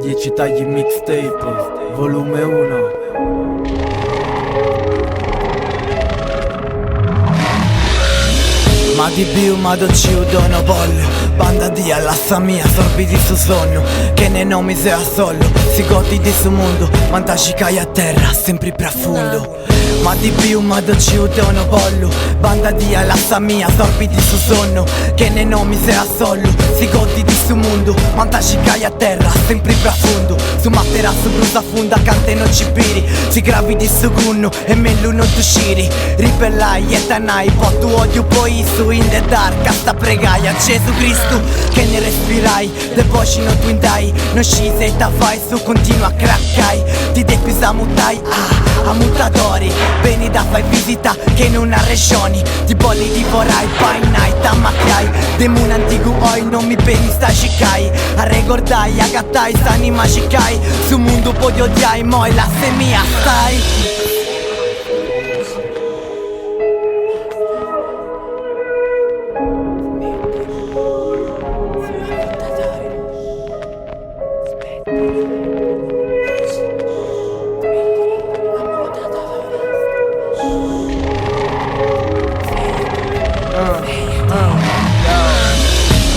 10 tagli mixtape, volume 1. Ma di più, ma do ci non voglio. Banda di alla mia, sorbiti su sonno. Che ne nomi se a solo. Si godi di su mondo. Mandaci cai a terra, sempre profondo. Ma di più, ma do ci non voglio. Banda di alla mia, sorbiti su sonno. Che ne nomi se a solo. Si godi di su mondo. Mandaci cai a terra, sempre profondo. Su materasso brusa funda, cante non ci piri. Si gravi di su gunno e mellu non tu sciri. Ripellai e tanai, po' tu odio poi su in the dark, sta pregai a Gesù Cristo che ne respirai, de voci non tu indai, non scise e ta fai su continua a craccai, ti dei più samutai, a mutadori, beni da fai visita che in una regione, ti bolli divorai, by night a macchiai, de mun antico oi non mi beni sta cicai, a regordai, a gattai, stani magicai, su mondo poi odiai, moi la semia stai.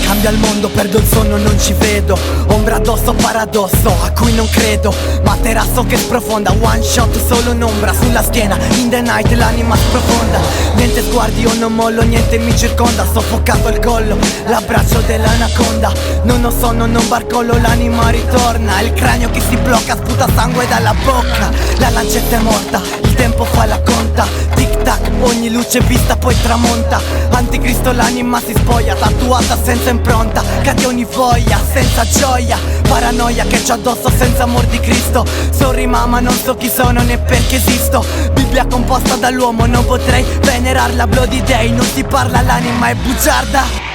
Cambia il mondo, perdo il sonno, non ci vedo. Ombra addosso, paradosso, a cui non credo. Materasso che sprofonda, one shot, solo un'ombra sulla schiena. In the night l'anima sprofonda. Niente sguardi, io non mollo, niente mi circonda. Soffocato il collo, l'abbraccio dell'anaconda. Non ho sonno, non barcollo, l'anima ritorna. Il cranio che si blocca, sputa sangue dalla bocca. La lancetta è morta, il tempo fa la conta. Tic tac, ogni luce vista poi tramonta. Anticristo l'anima si spoglia, tatuata senza impronta. Cade ogni voglia, senza gioia. Paranoia che c'ho addosso senza amor di Cristo. Sorry mamma, non so chi sono né perché esisto. Bibbia composta dall'uomo, non potrei venerarla, Bloody Day. Non si parla, l'anima è bugiarda.